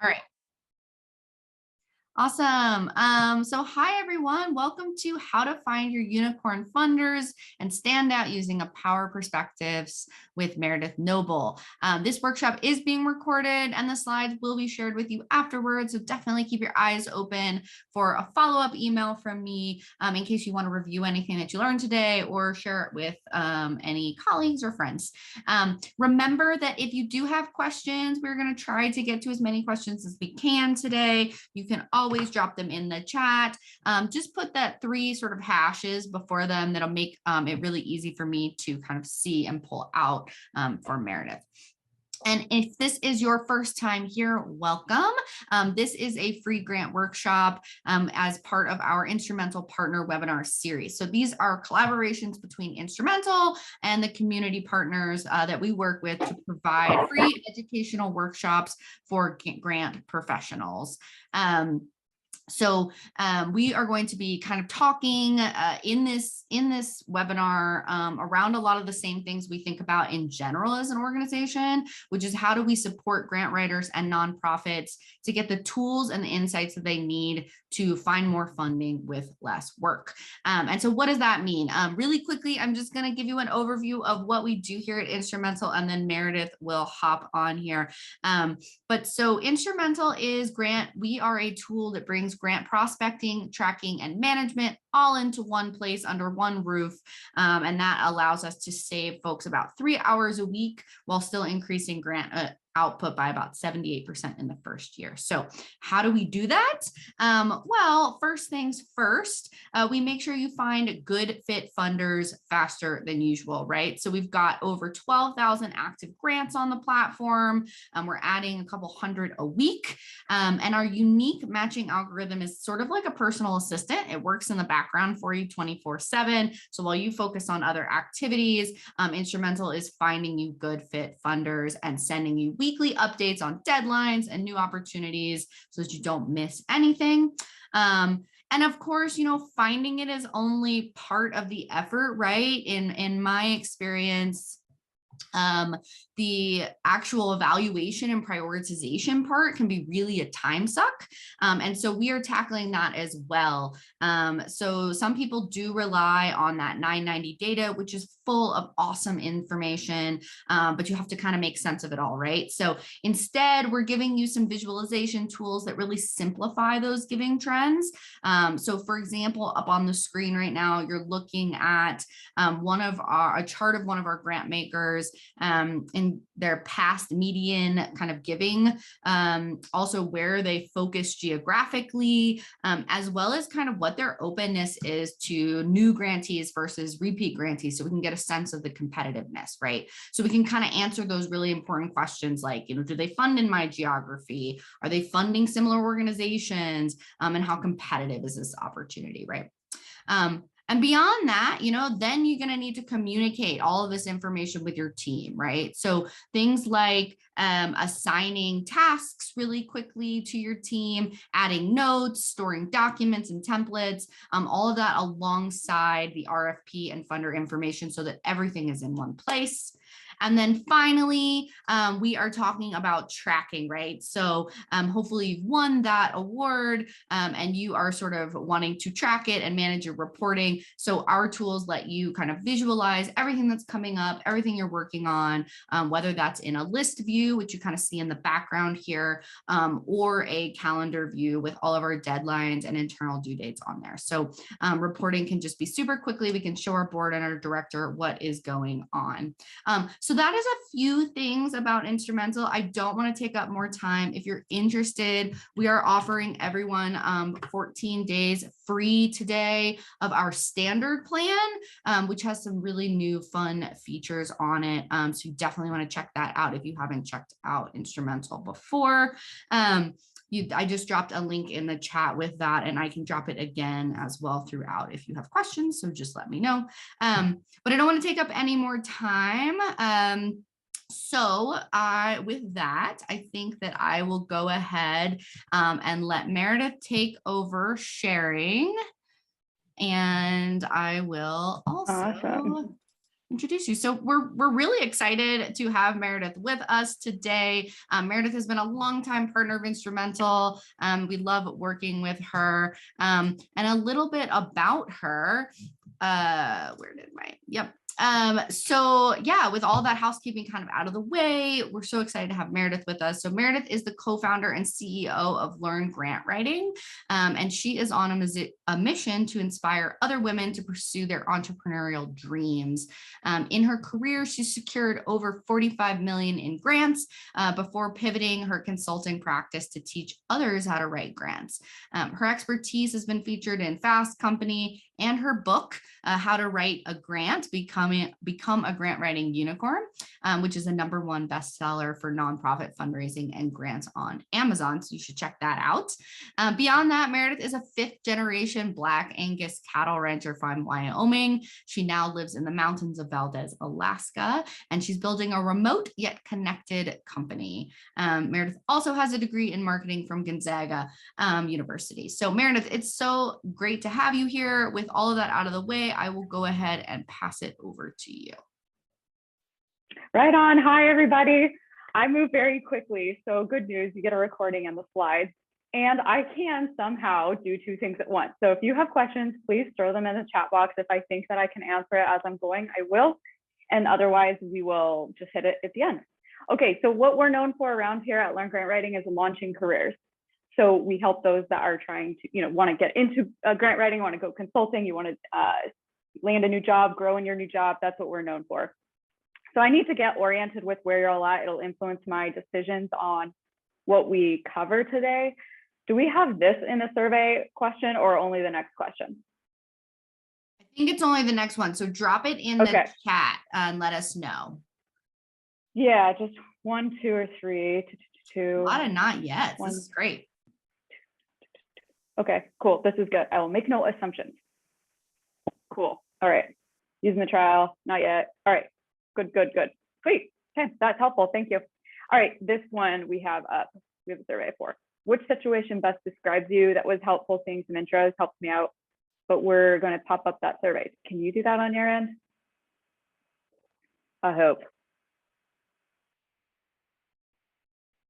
All right. Awesome. So hi, everyone. Welcome to How to Find Your Unicorn Funders and Stand Out Using a Power Prospectus with Meredith Noble. This workshop is being recorded and the slides will be shared with you afterwards. So definitely keep your eyes open for a follow-up email from me in case you want to review anything that you learned today or share it with any colleagues or friends. Remember that if you do have questions, we're going to try to get to as many questions as we can today. You can always drop them in the chat. Just put that 3 sort of hashes before them. That'll make it really easy for me to kind of see and pull out for Meredith. And if this is your first time here, welcome. This is a free grant workshop as part of our Instrumentl Partner Webinar series. So these are collaborations between Instrumentl and the community partners that we work with to provide free educational workshops for grant professionals. So we are going to be kind of talking in this webinar around a lot of the same things we think about in general as an organization, which is how do we support grant writers and nonprofits to get the tools and the insights that they need to find more funding with less work. And so what does that mean? Really quickly, I'm just going to give you an overview of what we do here at Instrumentl, and then Meredith will hop on here. But so Instrumentl is grant. We are a tool that brings grant prospecting, tracking, and management all into one place under one roof. And that allows us to save folks about 3 hours a week while still increasing grant output by about 78% in the first year. So how do we do that? Well, first things first, we make sure you find good fit funders faster than usual, right? So we've got over 12,000 active grants on the platform. We're adding a couple hundred a week. And our unique matching algorithm is sort of like a personal assistant. It works in the background for you 24/7. So while you focus on other activities, Instrumentl is finding you good fit funders and sending you weekly updates on deadlines and new opportunities so that you don't miss anything. And of course, you know, finding it is only part of the effort, right? In my experience, the actual evaluation and prioritization part can be really a time suck. And so we are tackling that as well. So some people do rely on that 990 data, which is full of awesome information, but you have to kind of make sense of it all, right? So instead, we're giving you some visualization tools that really simplify those giving trends. So for example, up on the screen right now, you're looking at a chart of one of our grant makers in their past median kind of giving, also where they focus geographically, as well as kind of what their openness is to new grantees versus repeat grantees, so we can get a sense of the competitiveness, right? So we can kind of answer those really important questions like, you know, do they fund in my geography? Are they funding similar organizations? And how competitive is this opportunity, right? And beyond that, you know, then you're going to need to communicate all of this information with your team, right? So things like assigning tasks really quickly to your team, adding notes, storing documents and templates, all of that alongside the RFP and funder information so that everything is in one place. And then finally, we are talking about tracking, right? So hopefully you've won that award and you are sort of wanting to track it and manage your reporting. So our tools let you kind of visualize everything that's coming up, everything you're working on, whether that's in a list view, which you kind of see in the background here, or a calendar view with all of our deadlines and internal due dates on there. So reporting can just be super quickly. We can show our board and our director what is going on. So that is a few things about Instrumentl. I don't want to take up more time. If you're interested, we are offering everyone 14 days free today of our standard plan, which has some really new fun features on it. So you definitely want to check that out if you haven't checked out Instrumentl before. I just dropped a link in the chat with that, and I can drop it again as well throughout if you have questions. So just let me know. But I don't want to take up any more time. So with that, I think that I will go ahead and let Meredith take over sharing. And I will also introduce you. So we're really excited to have Meredith with us today. Meredith has been a longtime partner of Instrumentl. We love working with her. And a little bit about her. Where did my, yep. So yeah, with all that housekeeping kind of out of the way, we're so excited to have Meredith with us. So Meredith is the co-founder and CEO of Learn Grant Writing. And she is on a mission to inspire other women to pursue their entrepreneurial dreams. In her career, she's secured over 45 million in grants before pivoting her consulting practice to teach others how to write grants. Her expertise has been featured in Fast Company and her book, How to Write a Grant, Become a Grant Writing Unicorn, which is a #1 bestseller for nonprofit fundraising and grants on Amazon. So you should check that out. Beyond that, Meredith is a 5th-generation Black Angus cattle rancher from Wyoming. She now lives in the mountains of Valdez, Alaska, and she's building a remote yet connected company. Meredith also has a degree in marketing from Gonzaga University. So Meredith, it's so great to have you here. With all of that out of the way, I will go ahead and pass it over to you. Right on. Hi, everybody. I move very quickly, so good news, you get a recording and the slides. And I can somehow do 2 things at once. So if you have questions, please throw them in the chat box. If I think that I can answer it as I'm going, I will. And otherwise, we will just hit it at the end. Okay, so what we're known for around here at Learn Grant Writing is launching careers. So we help those that are trying to, want to get into grant writing, want to go consulting, you want to land a new job, grow in your new job. That's what we're known for. So I need to get oriented with where you're all at. It'll influence my decisions on what we cover today. Do we have this in the survey question or only the next question? I think it's only the next one. So drop it in the chat and let us know. Yeah, just 1, 2, or 3. 2. A lot of not yet. This is great. Okay, cool. This is good. I will make no assumptions. Cool. All right. Using the trial, not yet. All right. Good. Sweet. Okay, that's helpful. Thank you. All right, this one we have up. We have a survey for. Which situation best describes you? That was helpful. Seeing some intros helped me out, but we're going to pop up that survey. Can you do that on your end? I hope.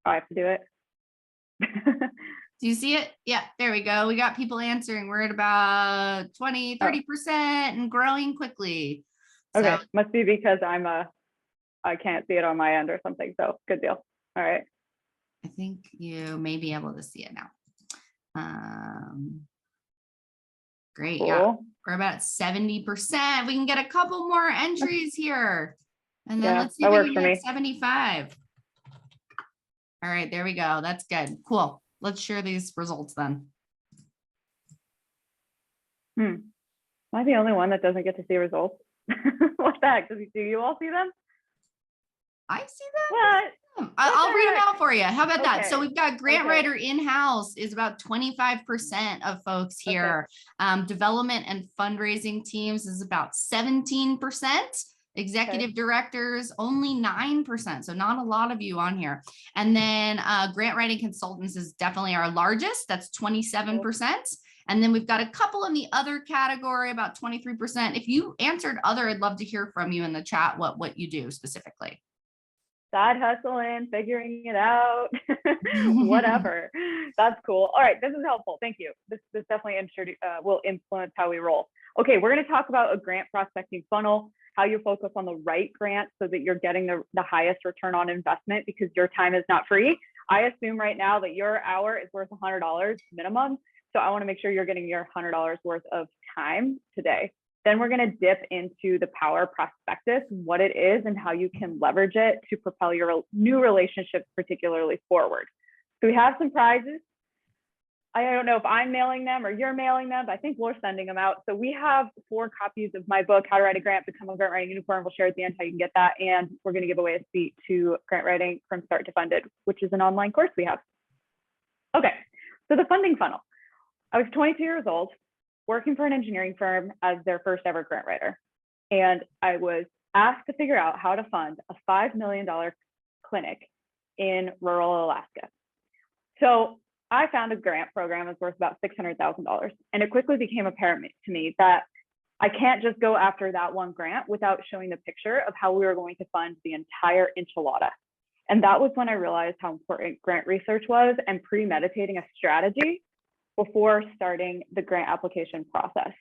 I have to do it. Do you see it? Yeah, there we go. We got people answering. We're at about 20, 30% and growing quickly. Okay, must be because I can't see it on my end or something. So good deal. All right. I think you may be able to see it now. Great. Cool. Yeah, we're about 70%. We can get a couple more entries here. And then let's see if we can get 75. All right, there we go. That's good. Cool. Let's share these results then. Am I the only one that doesn't get to see results? What the heck? Do you all see them? I see them. What? I'll read them out for you. How about that? So we've got grant writer in-house is about 25% of folks here. Development and fundraising teams is about 17%. Executive directors, only 9%. So not a lot of you on here. And then grant writing consultants is definitely our largest. That's 27%. And then we've got a couple in the other category, about 23%. If you answered other, I'd love to hear from you in the chat what you do specifically. Side hustling, figuring it out, whatever. That's cool. All right, this is helpful. Thank you. This definitely will influence how we roll. Okay, we're going to talk about a grant prospecting funnel, how you focus on the right grant so that you're getting the highest return on investment because your time is not free. I assume right now that your hour is worth $100 minimum. So I want to make sure you're getting your $100 worth of time today. Then we're going to dip into the Power Prospectus, what it is and how you can leverage it to propel your new relationships particularly forward. So we have some prizes. I don't know if I'm mailing them or you're mailing them, but I think we're sending them out. So we have 4 copies of my book, How to Write a Grant, Become a Grant Writing Unicorn. We'll share at the end how you can get that. And we're going to give away a seat to Grant Writing from Start to Funded, which is an online course we have. Okay, so the funding funnel. I was 22 years old, working for an engineering firm as their first ever grant writer. And I was asked to figure out how to fund a $5 million clinic in rural Alaska. So I found a grant program that's worth about $600,000. And it quickly became apparent to me that I can't just go after that one grant without showing the picture of how we were going to fund the entire enchilada. And that was when I realized how important grant research was and premeditating a strategy before starting the grant application process.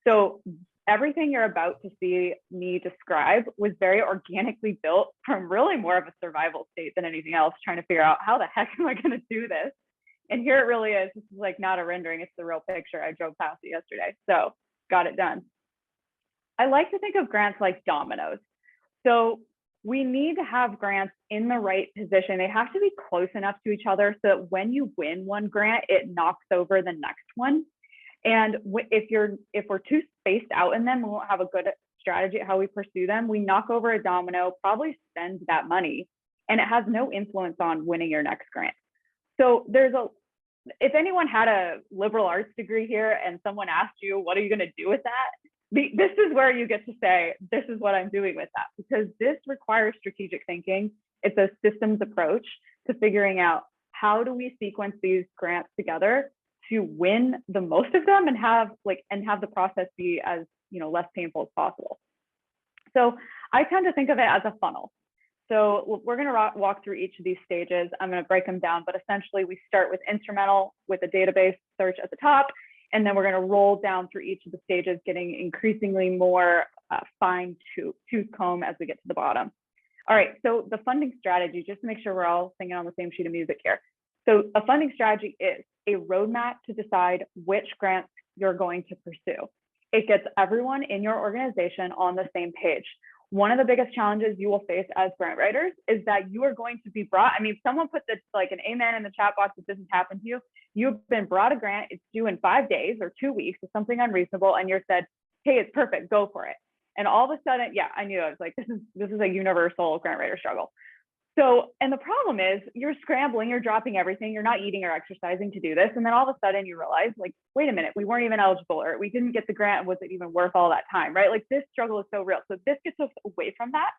So everything you're about to see me describe was very organically built from really more of a survival state than anything else, trying to figure out how the heck am I going to do this? And here it really is. This is like not a rendering, it's the real picture. I drove past it yesterday, so got it done. I like to think of grants like dominoes. So we need to have grants in the right position. They have to be close enough to each other so that when you win one grant, it knocks over the next one. And if we're too spaced out in them, we won't have a good strategy at how we pursue them. We knock over a domino, probably spend that money, and it has no influence on winning your next grant. So if anyone had a liberal arts degree here and someone asked you, what are you going to do with that? This is where you get to say, this is what I'm doing with that, because this requires strategic thinking. It's a systems approach to figuring out how do we sequence these grants together to win the most of them and have the process be as less painful as possible. So I tend to think of it as a funnel. So we're going to walk through each of these stages. I'm going to break them down, but essentially we start with Instrumentl with a database search at the top, and then we're going to roll down through each of the stages, getting increasingly more fine tooth comb as we get to the bottom. All right, so the funding strategy, just to make sure we're all singing on the same sheet of music here. So a funding strategy is a roadmap to decide which grants you're going to pursue. It gets everyone in your organization on the same page. One of the biggest challenges you will face as grant writers is that you are going to be brought, if someone put this like an amen in the chat box if this has happened to you, you've been brought a grant, it's due in 5 days or 2 weeks, or something unreasonable, and you're said, hey, it's perfect, go for it. And all of a sudden, yeah, I knew, I was like, this is a universal grant writer struggle. So, and the problem is you're scrambling, you're dropping everything, you're not eating or exercising to do this. And then all of a sudden you realize, like, wait a minute, we weren't even eligible, or we didn't get the grant. Was it even worth all that time, right? Like, this struggle is so real. So this gets us away from that,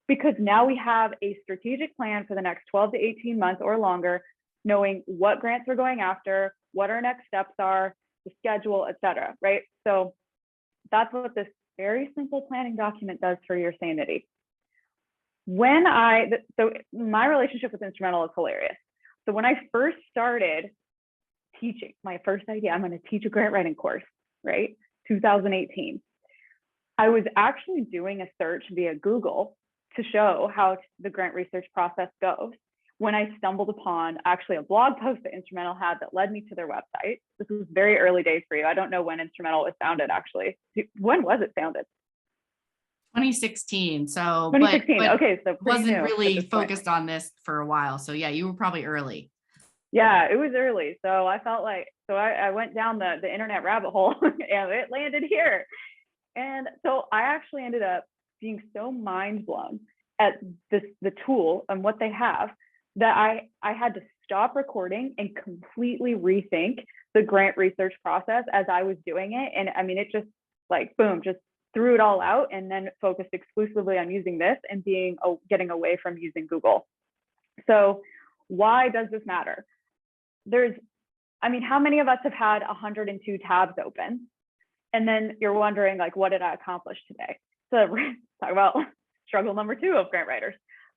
because now we have a strategic plan for the next 12 to 18 months or longer, knowing what grants we're going after, what our next steps are, the schedule, et cetera, right? So that's what this very simple planning document does for your sanity. So my relationship with Instrumentl is hilarious. So when I first started teaching, my first idea, I'm going to teach a grant writing course, right? 2018. I was actually doing a search via Google to show how the grant research process goes, when I stumbled upon actually a blog post that Instrumentl had that led me to their website. This was very early days for you. I don't know when Instrumentl was founded, actually. When was it founded? 2016. So 2016. but okay, so wasn't really focused on this for a while. So yeah, you were probably early. Yeah, it was early. So I felt like, I went down the internet rabbit hole and it landed here. And so I actually ended up being so mind blown at the tool and what they have, that I had to stop recording and completely rethink the grant research process as I was doing it. And it just like, boom, just threw it all out, and then focused exclusively on using this and getting away from using Google. So why does this matter? How many of us have had 102 tabs open? And then you're wondering, like, what did I accomplish today? So we're talk about struggle number 2 of grant writers.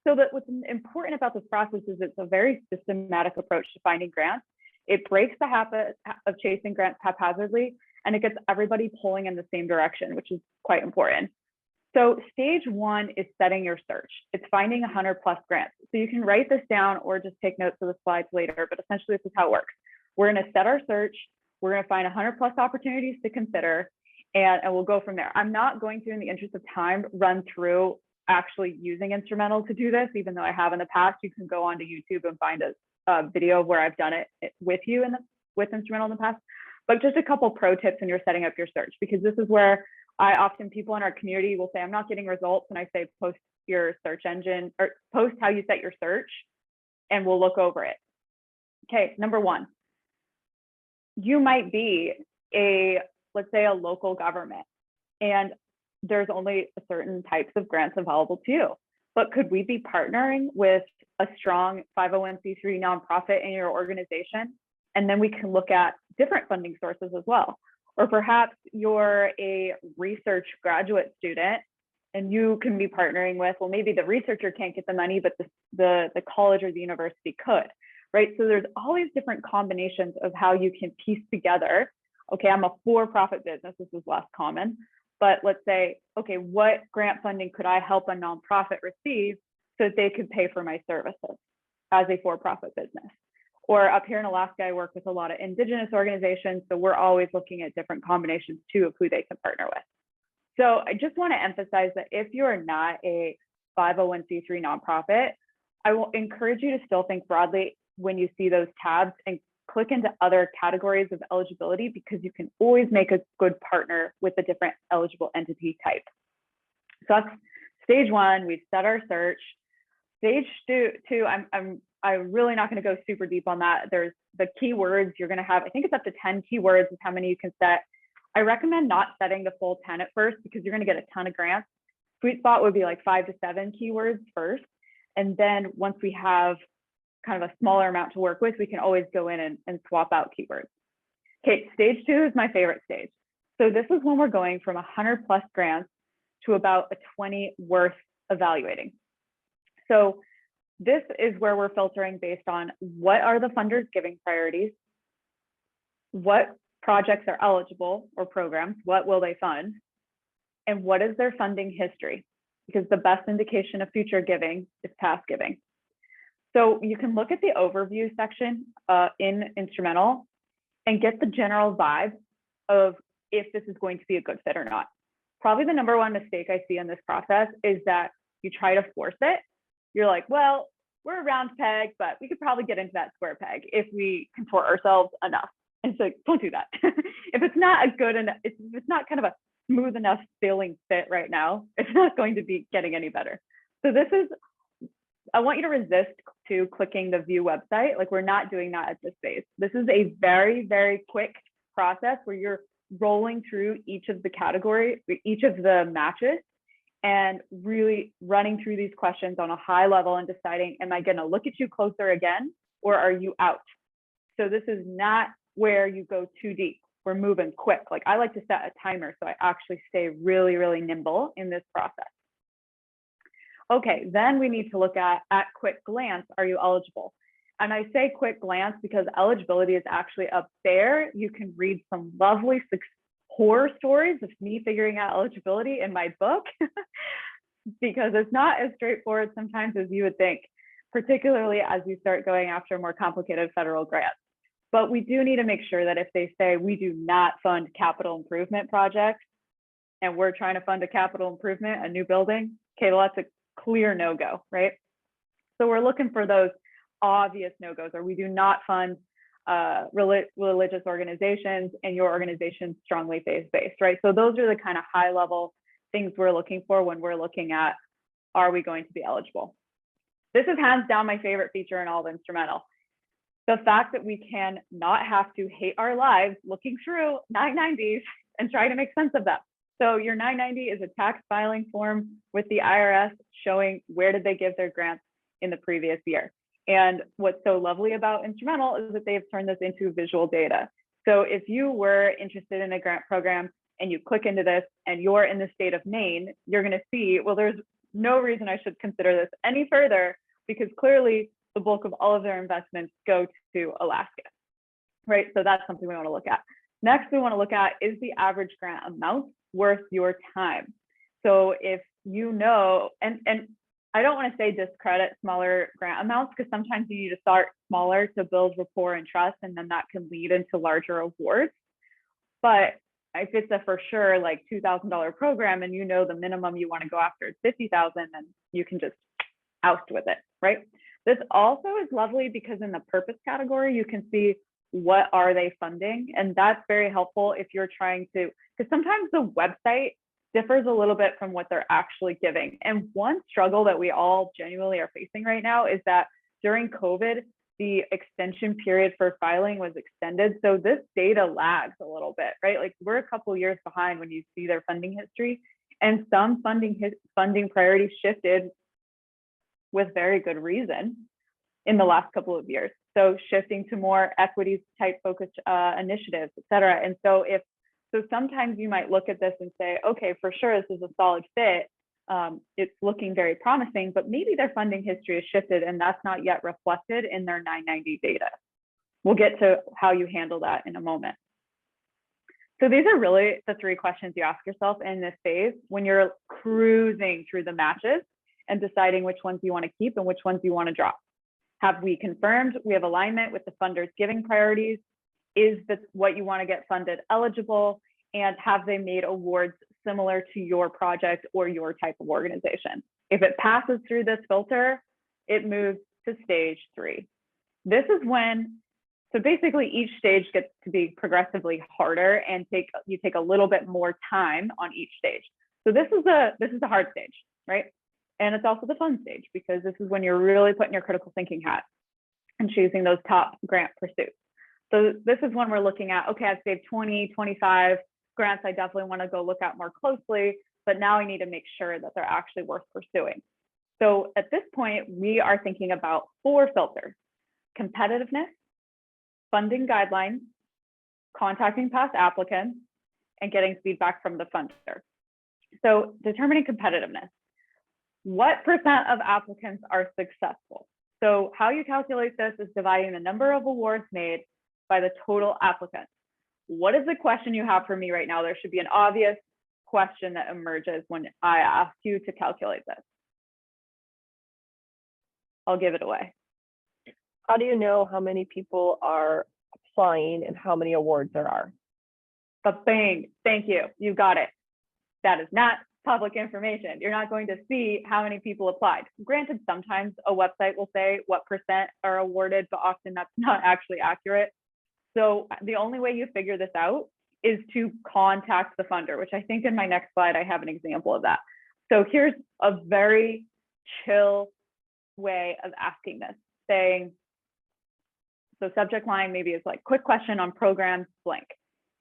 So what's important about this process is it's a very systematic approach to finding grants. It breaks the habit of chasing grants haphazardly, and it gets everybody pulling in the same direction, which is quite important. So stage 1 is setting your search. It's finding 100+ grants. So you can write this down or just take notes of the slides later, but essentially this is how it works. We're going to set our search. We're going to find 100+ opportunities to consider, and we'll go from there. I'm not going to, in the interest of time, run through actually using Instrumentl to do this, even though I have in the past. You can go onto YouTube and find a video where I've done it with you with Instrumentl in the past. But just a couple pro tips when you're setting up your search, because this is where people in our community will say, I'm not getting results. And I say, post your search engine, or post how you set your search, and we'll look over it. Okay, number 1, you might be let's say a local government, and there's only certain types of grants available to you. But could we be partnering with a strong 501c3 nonprofit in your organization? And then we can look at different funding sources as well. Or perhaps you're a research graduate student and you can be partnering with, well, maybe the researcher can't get the money, but the college or the university could, right? So there's always different combinations of how you can piece together, okay, I'm a for-profit business, this is less common, but let's say, okay, what grant funding could I help a nonprofit receive so that they could pay for my services as a for-profit business? Or up here in Alaska, I work with a lot of Indigenous organizations, so we're always looking at different combinations too of who they can partner with. So I just want to emphasize that if you are not a 501c3 nonprofit, I will encourage you to still think broadly when you see those tabs and click into other categories of eligibility, because you can always make a good partner with a different eligible entity type. So that's stage one. We've set our search. Stage two, I'm really not going to go super deep on that. There's the keywords you're going to have. I think it's up to 10 keywords is how many you can set. I recommend not setting the full 10 at first because you're going to get a ton of grants. Sweet spot would be like 5 to 7 keywords first. And then once we have kind of a smaller amount to work with, we can always go in and swap out keywords. Okay, stage two is my favorite stage. So this is when we're going from 100 plus grants to about a 20 worth evaluating. So this is where we're filtering based on what are the funders giving priorities, what projects are eligible or programs, what will they fund, and what is their funding history? Because the best indication of future giving is past giving. So you can look at the overview section in Instrumentl and get the general vibe of if this is going to be a good fit or not. Probably the number one mistake I see in this process is that you try to force it. You're like, well, we're a round peg, but we could probably get into that square peg if we contort ourselves enough. And so don't do that. If it's not a good enough, if it's not kind of a smooth enough sailing fit right now, it's not going to be getting any better. So this is, I want you to resist to clicking the view website. Like we're not doing that at this phase. This is a very, very quick process where you're rolling through each of the categories, each of the matches, and really running through these questions on a high level and deciding, am I going to look at you closer again, or are you out? So this is not where you go too deep. We're moving quick. Like I like to set a timer so I actually stay really, really nimble in this process. Okay, then we need to look at quick glance, are you eligible? And I say quick glance because eligibility is actually up there. You can read some lovely horror stories of me figuring out eligibility in my book because it's not as straightforward sometimes as you would think, particularly as you start going after more complicated federal grants. But we do need to make sure that if they say we do not fund capital improvement projects and we're trying to fund a capital improvement, a new building, okay, well, that's a clear no-go, right? So we're looking for those obvious no-goes, or we do not fund religious organizations and your organization strongly faith-based, right? So those are the kind of high-level things we're looking for when we're looking at, are we going to be eligible? This is hands down my favorite feature in all of Instrumentl. The fact that we can not have to hate our lives looking through 990s and try to make sense of them. So your 990 is a tax filing form with the IRS showing where did they give their grants in the previous year. And what's so lovely about Instrumentl is that they've turned this into visual data. So if you were interested in a grant program and you click into this and you're in the state of Maine, you're going to see, well, there's no reason I should consider this any further because clearly the bulk of all of their investments go to Alaska, right? So that's something we want to look at. Next, we want to look at, is the average grant amount worth your time? So if you know, and I don't want to say discredit smaller grant amounts because sometimes you need to start smaller to build rapport and trust, and then that can lead into larger awards. But if it's a for sure like $2,000 program and you know the minimum you want to go after is $50,000, then you can just oust with it, right? This also is lovely because in the purpose category, you can see what are they funding, and that's very helpful if you're trying to, because sometimes the website differs a little bit from what they're actually giving. And one struggle that we all genuinely are facing right now is that during COVID, the extension period for filing was extended. So this data lags a little bit, right? Like we're a couple of years behind when you see their funding history, and some funding priorities shifted with very good reason in the last couple of years. So shifting to more equities type focused initiatives, et cetera. And so if So sometimes you might look at this and say, okay, for sure, this is a solid fit. It's looking very promising, but maybe their funding history has shifted and that's not yet reflected in their 990 data. We'll get to how you handle that in a moment. So these are really the 3 questions you ask yourself in this phase when you're cruising through the matches and deciding which ones you want to keep and which ones you want to drop. Have we confirmed we have alignment with the funders' giving priorities? Is this what you want to get funded eligible? And have they made awards similar to your project or your type of organization? If it passes through this filter, it moves to stage 3. This is when, so basically each stage gets to be progressively harder and you take a little bit more time on each stage. So this is the hard stage, right? And it's also the fun stage because this is when you're really putting your critical thinking hat and choosing those top grant pursuits. So this is when we're looking at, okay, I've saved 20, 25 grants I definitely want to go look at more closely, but now I need to make sure that they're actually worth pursuing. So at this point, we are thinking about 4 filters: competitiveness, funding guidelines, contacting past applicants, and getting feedback from the funder. So determining competitiveness. What % of applicants are successful? So how you calculate this is dividing the number of awards made by the total applicants. What is the question you have for me right now? There should be an obvious question that emerges when I ask you to calculate this. I'll give it away. How do you know how many people are applying and how many awards there are? Bang, thank you, you got it. That is not public information. You're not going to see how many people applied. Granted, sometimes a website will say what % are awarded, but often that's not actually accurate. So the only way you figure this out is to contact the funder, which I think in my next slide, I have an example of that. So here's a very chill way of asking this, saying, so subject line maybe is like, quick question on programs blank.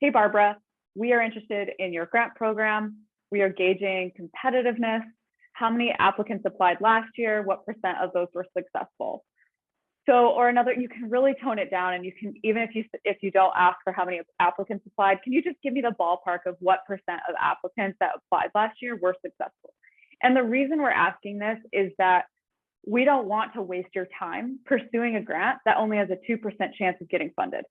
Hey, Barbara, we are interested in your grant program. We are gauging competitiveness. How many applicants applied last year? What % of those were successful? So, or another, you can really tone it down, and you can, even if you don't ask for how many applicants applied, can you just give me the ballpark of what % of applicants that applied last year were successful? And the reason we're asking this is that we don't want to waste your time pursuing a grant that only has a 2% chance of getting funded.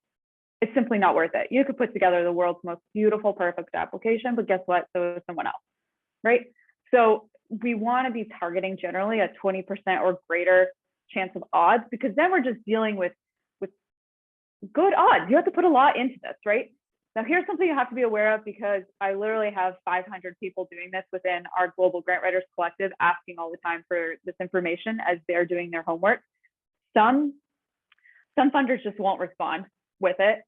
It's simply not worth it. You could put together the world's most beautiful, perfect application, but guess what? So is someone else, right? So we want to be targeting generally a 20% or greater chance of odds, because then we're just dealing with good odds. You have to put a lot into this, right? Now, here's something you have to be aware of, because I literally have 500 people doing this within our Global Grant Writers Collective, asking all the time for this information as they're doing their homework. Some funders just won't respond with it.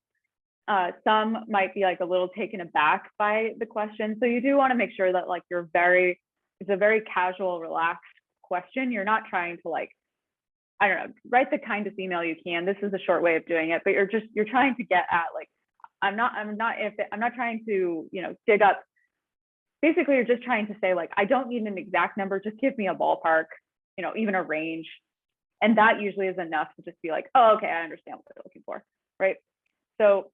Some might be like a little taken aback by the question. So you do want to make sure that like it's a very casual, relaxed question. You're not trying to like, I don't know, write the kindest email you can. This is a short way of doing it, but you're trying to get at like, I'm not trying to, dig up. Basically, you're just trying to say like, I don't need an exact number. Just give me a ballpark, even a range. And that usually is enough to just be like, oh, okay, I understand what they're looking for, right? So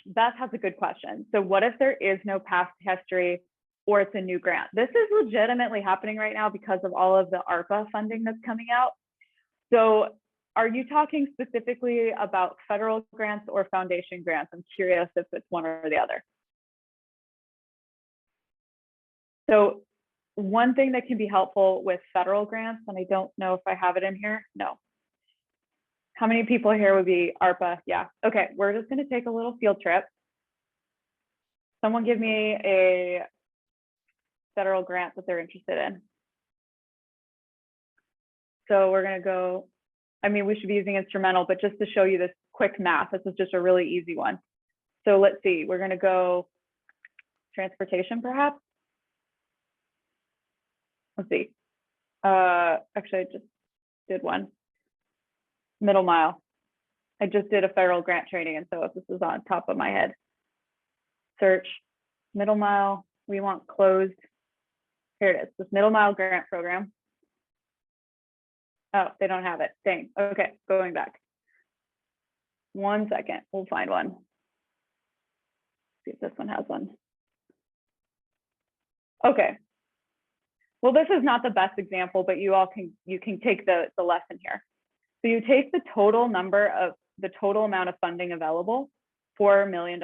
Beth has a good question. So what if there is no past history or it's a new grant? This is legitimately happening right now because of all of the ARPA funding that's coming out. So are you talking specifically about federal grants or foundation grants? I'm curious if it's one or the other. So one thing that can be helpful with federal grants, and I don't know if I have it in here, no. How many people here would be ARPA? Yeah, okay, we're just gonna take a little field trip. Someone give me a federal grant that they're interested in. So we're gonna go, we should be using Instrumentl, but just to show you this quick math, this is just a really easy one. So let's see, we're gonna go transportation perhaps. Let's see. Actually, I just did one. Middle mile. I just did a federal grant training, and so if this is on top of my head. Search, middle mile, we want closed. Here it is, this middle mile grant program. Oh, they don't have it, dang. Okay, going back. 1 second, we'll find one. see if this one has one. Okay. Well, this is not the best example, but you can take the lesson here. So you take the total amount of funding available, $4 million,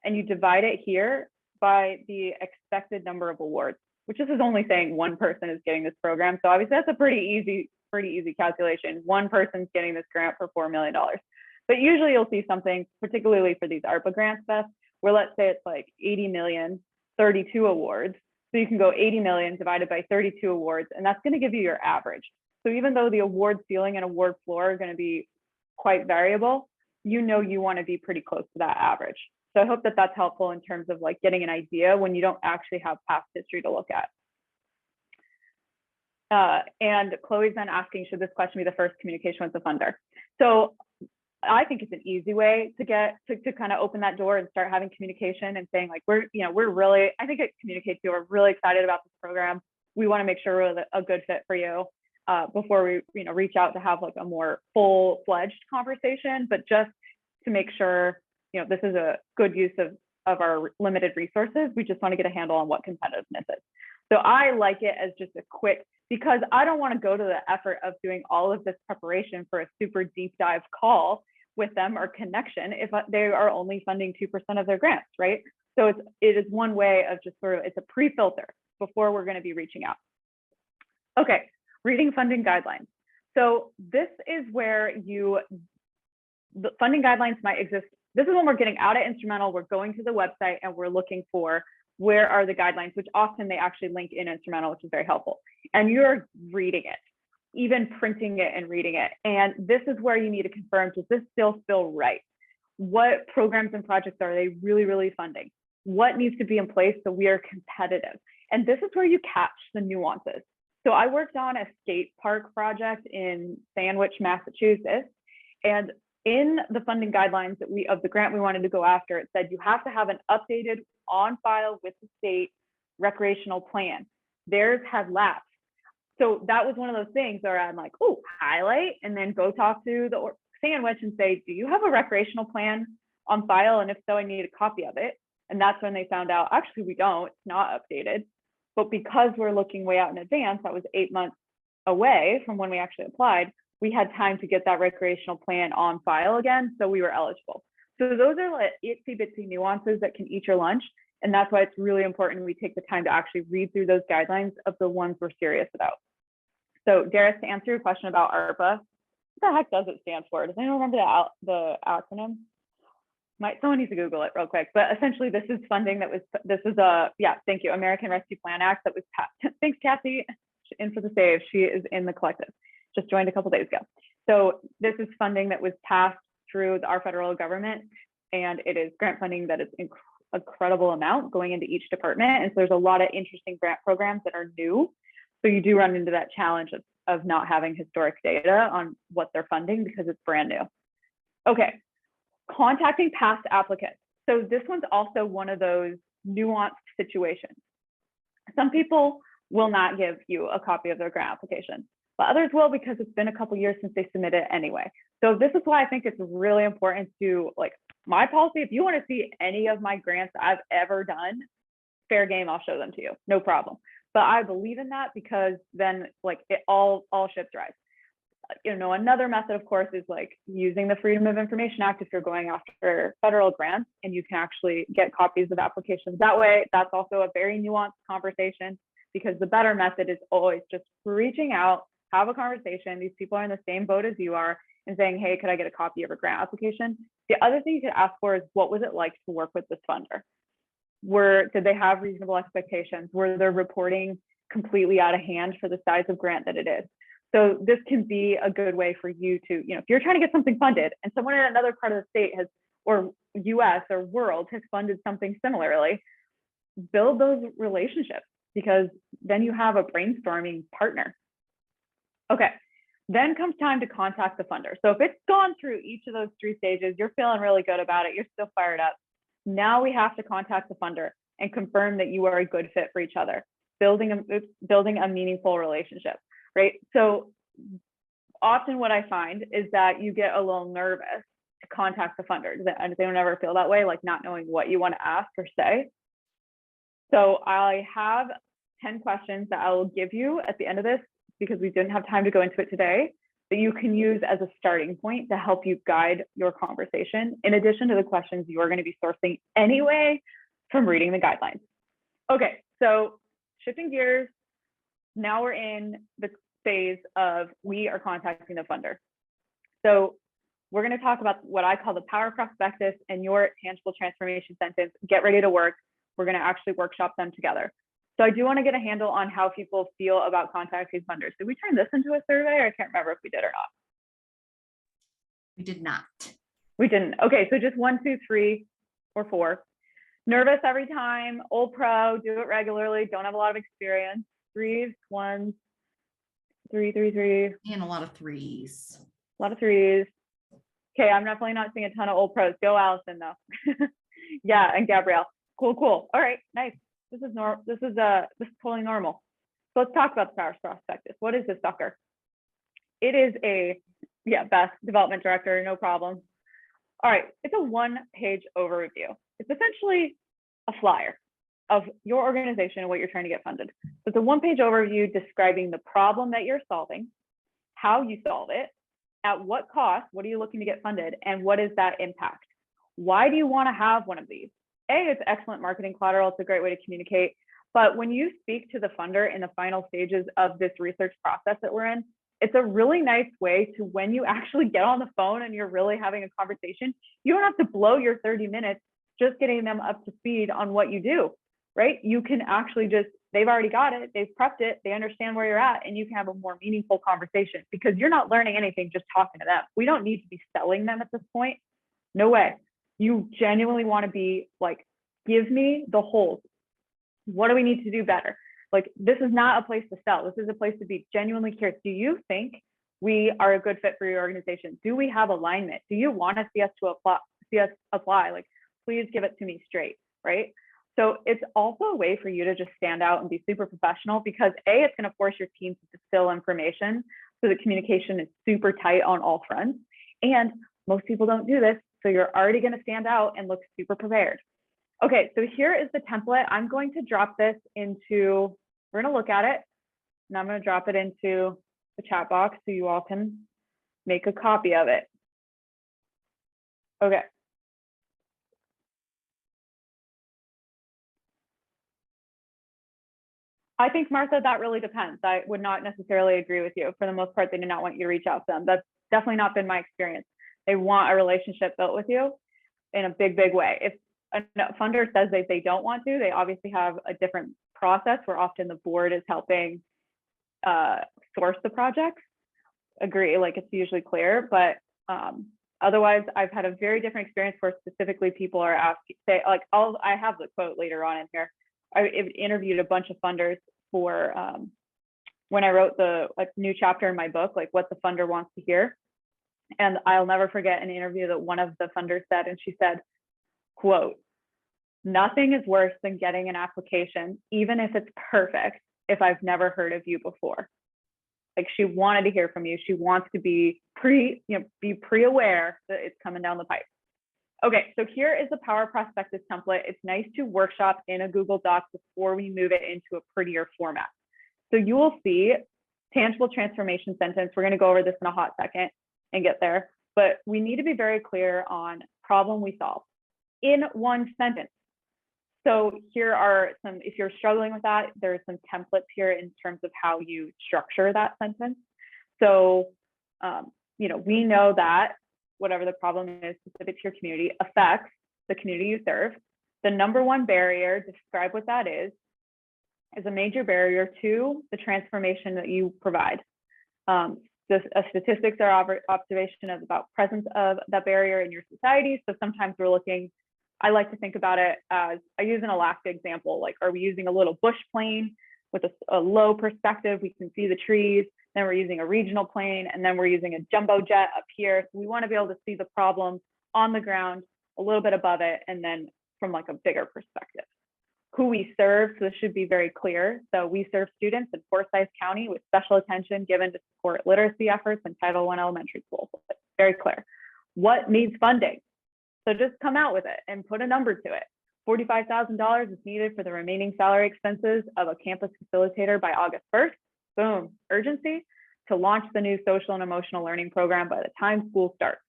and you divide it here by the expected number of awards, which this is only saying one person is getting this program. So obviously that's a pretty easy calculation. One person's getting this grant for $4 million. But usually you'll see something, particularly for these ARPA grant stuff, where let's say it's like 80 million, 32 awards. So you can go 80 million divided by 32 awards, and that's going to give you your average. So even though the award ceiling and award floor are going to be quite variable, you know you want to be pretty close to that average. So I hope that that's helpful in terms of like getting an idea when you don't actually have past history to look at. And Chloe's then asking, should this question be the first communication with the funder? So I think it's an easy way to get to kind of open that door and start having communication and saying like, we're really, I think it communicates to you, we're really excited about this program. We want to make sure we're a good fit for you before we reach out to have like a more full-fledged conversation, but just to make sure this is a good use of our limited resources. We just want to get a handle on what competitiveness is. So I like it as just a quick, because I don't want to go to the effort of doing all of this preparation for a super deep dive call with them or connection if they are only funding 2% of their grants, right? So it is one way of just sort of, it's a pre-filter before we're going to be reaching out. Okay, reading funding guidelines. So this is where the funding guidelines might exist. This is when we're getting out of Instrumentl, we're going to the website and we're looking for where are the guidelines, which often they actually link in Instrumentl, which is very helpful. And you're reading it, even printing it and reading it. And this is where you need to confirm, does this still feel right? What programs and projects are they really funding? What needs to be in place so we are competitive? And this is where you catch the nuances. So I worked on a skate park project in Sandwich, Massachusetts. And in the funding guidelines of the grant we wanted to go after, it said you have to have an updated on file with the state recreational plan. Theirs had lapsed. So that was one of those things where I'm like, oh, highlight and then go talk to the Sandwich and say, do you have a recreational plan on file? And if so, I need a copy of it. And that's when they found out, actually, we don't, it's not updated. But because we're looking way out in advance, that was 8 months away from when we actually applied, we had time to get that recreational plan on file again, so we were eligible. So those are like itsy bitsy nuances that can eat your lunch. And that's why it's really important we take the time to actually read through those guidelines of the ones we're serious about. So Darius, to answer your question about ARPA, what the heck does it stand for? Does anyone remember the acronym? Someone needs to Google it real quick, but essentially this is funding that was, thank you, American Rescue Plan Act that was passed. Thanks, Kathy, in for the save. She is in the collective, just joined a couple days ago. So this is funding that was passed through our federal government, and it is grant funding that is incredible amount going into each department. And so there's a lot of interesting grant programs that are new. So you do run into that challenge of not having historic data on what they're funding because it's brand new. Okay, contacting past applicants. So this one's also one of those nuanced situations. Some people will not give you a copy of their grant application, but others will because it's been a couple years since they submitted it anyway. So this is why I think it's really important to, like, my policy, if you want to see any of my grants I've ever done, fair game, I'll show them to you, no problem. But I believe in that because then like it all ships rise. Another method, of course, is like using the Freedom of Information Act if you're going after federal grants, and you can actually get copies of applications that way. That's also a very nuanced conversation, because the better method is always just reaching out, have a conversation. These people are in the same boat as you are, and saying, hey, could I get a copy of a grant application? The other thing you could ask for is, what was it like to work with this funder? Did they have reasonable expectations? Were they reporting completely out of hand for the size of grant that it is? So this can be a good way for you to, if you're trying to get something funded and someone in another part of the state has, or US or world has funded something similarly, build those relationships, because then you have a brainstorming partner. Okay, then comes time to contact the funder. So if it's gone through each of those 3 stages, you're feeling really good about it, you're still fired up. Now we have to contact the funder and confirm that you are a good fit for each other, building a meaningful relationship, right? So often what I find is that you get a little nervous to contact the funder? Does anyone ever feel that way, like not knowing what you want to ask or say? So I have 10 questions that I will give you at the end of this, because we didn't have time to go into it today, that you can use as a starting point to help you guide your conversation, in addition to the questions you're going to be sourcing anyway from reading the guidelines. Okay, so shifting gears, now we're in the phase of we are contacting the funder. So we're going to talk about what I call the Power Prospectus and your tangible transformation sentence. Get ready to work. We're going to actually workshop them together. So I do want to get a handle on how people feel about contacting funders. Did we turn this into a survey? I can't remember if we did or not. We did not. We didn't. Okay, so just 1, 2, 3, or 4. Nervous every time, old pro, do it regularly, don't have a lot of experience. 3s, 1s, 3. And a lot of 3s. A lot of 3s. Okay, I'm definitely not seeing a ton of old pros. Go Allison though. Yeah, and Gabrielle. Cool. All right, nice. This is totally normal. So let's talk about the Power Prospectus. What is this sucker? It is Beth, development director, no problem. All right, it's a 1-page overview. It's essentially a flyer of your organization and what you're trying to get funded. So it's a 1-page overview describing the problem that you're solving, how you solve it, at what cost, what are you looking to get funded, and what is that impact? Why do you want to have one of these? It's excellent marketing collateral. It's a great way to communicate. But when you speak to the funder in the final stages of this research process that we're in, it's a really nice way to, when you actually get on the phone and you're really having a conversation, you don't have to blow your 30 minutes just getting them up to speed on what you do, right? You can actually they've already got it, they've prepped it, they understand where you're at, and you can have a more meaningful conversation because you're not learning anything just talking to them. We don't need to be selling them at this point. No way. You genuinely want to be like, give me the holes. What do we need to do better? Like, this is not a place to sell. This is a place to be genuinely curious. Do you think we are a good fit for your organization? Do we have alignment? Do you want to see us apply? Like, please give it to me straight, right? So it's also a way for you to just stand out and be super professional because it's going to force your team to distill information so that communication is super tight on all fronts. And most people don't do this. So you're already going to stand out and look super prepared. Okay, so here is the template. I'm going to drop this into, we're going to look at it, and I'm going to drop it into the chat box so you all can make a copy of it. Okay. I think, Martha, that really depends. I would not necessarily agree with you. For the most part, they do not want you to reach out to them. That's definitely not been my experience. They want a relationship built with you in a big way. If a funder says they don't want to, they obviously have a different process where often the board is helping source the projects. Agree, like it's usually clear, but otherwise I've had a very different experience where specifically people are asking, I have the quote later on in here. I interviewed a bunch of funders for when I wrote the new chapter in my book, like what the funder wants to hear. And I'll never forget an interview that one of the funders said, and she said, quote, "Nothing is worse than getting an application, even if it's perfect, if I've never heard of you before." Like, she wanted to hear from you. She wants to be pre-aware that it's coming down the pipe. Okay, so here is the Power Prospectus template. It's nice to workshop in a Google Doc before we move it into a prettier format. So you will see tangible transformation sentence. We're going to go over this in a hot second and get there, but we need to be very clear on problem we solve in one sentence. So here are some, if you're struggling with that, there's some templates here in terms of how you structure that sentence. So, we know that whatever the problem is specific to your community affects the community you serve. The number one barrier, describe what that is a major barrier to the transformation that you provide. The statistics are observation of about presence of that barrier in your society. So sometimes we're looking, I like to think about it as, I use an Alaska example, like, are we using a little bush plane with a low perspective? We can see the trees. Then we're using a regional plane, and then we're using a jumbo jet up here. So we want to be able to see the problem on the ground, a little bit above it, and then from like a bigger perspective. Who we serve, so this should be very clear. So we serve students in Forsyth County with special attention given to support literacy efforts in Title I elementary schools. Very clear. What needs funding? So just come out with it and put a number to it. $45,000 is needed for the remaining salary expenses of a campus facilitator by August 1st. Boom, urgency to launch the new social and emotional learning program by the time school starts.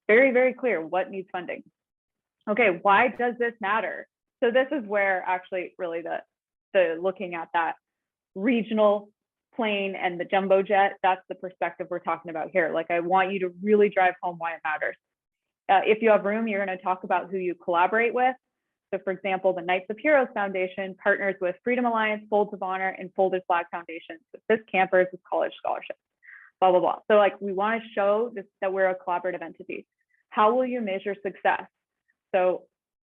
Very, very clear what needs funding. Okay, why does this matter? So this is where actually really the looking at that regional plane and the jumbo jet, that's the perspective we're talking about here. Like, I want you to really drive home why it matters. If you have room, you're going to talk about who you collaborate with. So for example, the Knights of Heroes Foundation partners with Freedom Alliance, Folds of Honor, and Folded Flag Foundation to assist campers with college scholarships, blah, blah, blah. So like, we want to show this, that we're a collaborative entity. How will you measure success? So,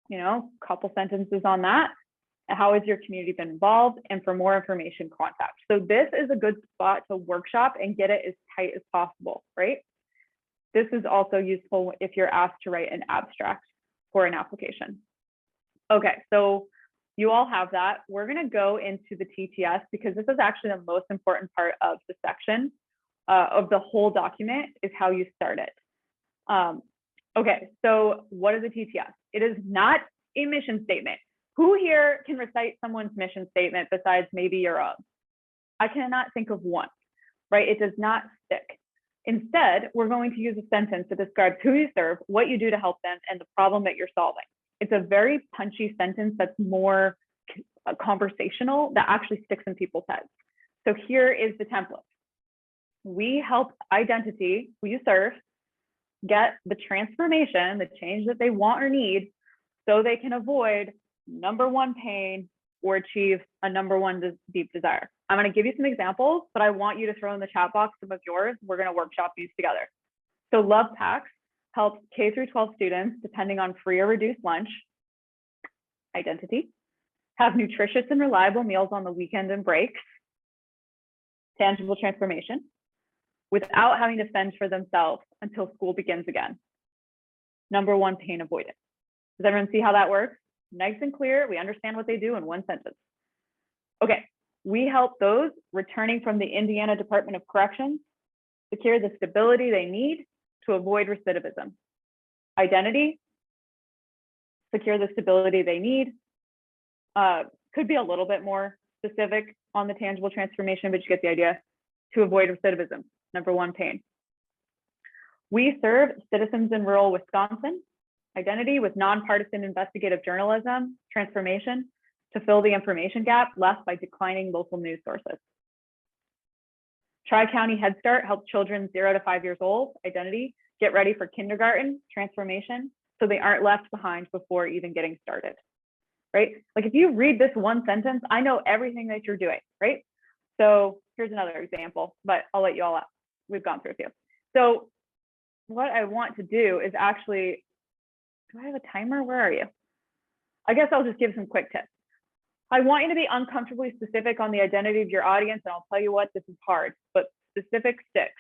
you know, a couple sentences on that. How has your community been involved? And for more information, contact. So this is a good spot to workshop and get it as tight as possible, right? This is also useful if you're asked to write an abstract for an application. Okay, so you all have that. We're gonna go into the TTS because this is actually the most important part of the section of the whole document is how you start it. Okay, so what is a TTS? It is not a mission statement. Who here can recite someone's mission statement besides maybe your own? I cannot think of one, right? It does not stick. Instead, we're going to use a sentence that describes who you serve, what you do to help them, and the problem that you're solving. It's a very punchy sentence that's more conversational that actually sticks in people's heads. So here is the template. We help identity, who you serve, get the transformation, the change that they want or need, so they can avoid number one pain or achieve a number one deep desire. I'm going to give you some examples, but I want you to throw in the chat box some of yours. We're going to workshop these together. So Love Packs helps K through 12 students, depending on free or reduced lunch, identity, have nutritious and reliable meals on the weekend and breaks, tangible transformation, without having to fend for themselves until school begins again. Number one, pain avoidance. Does everyone see how that works? Nice and clear. We understand what they do in one sentence. Okay, we help those returning from the Indiana Department of Corrections secure the stability they need to avoid recidivism. Identity, secure the stability they need. Could be a little bit more specific on the tangible transformation, but you get the idea. To avoid recidivism, number one, pain. We serve citizens in rural Wisconsin. Identity with nonpartisan investigative journalism, transformation, to fill the information gap left by declining local news sources. Tri-County Head Start helps children 0 to 5 years old, identity, get ready for kindergarten, transformation, so they aren't left behind before even getting started, right? Like if you read this one sentence, I know everything that you're doing, right? So here's another example, but I'll let you all out. We've gone through a few. So what I want to do is actually, do I have a timer? Where are you? I guess I'll just give some quick tips. I want you to be uncomfortably specific on the identity of your audience, and I'll tell you what, this is hard, but specific sticks.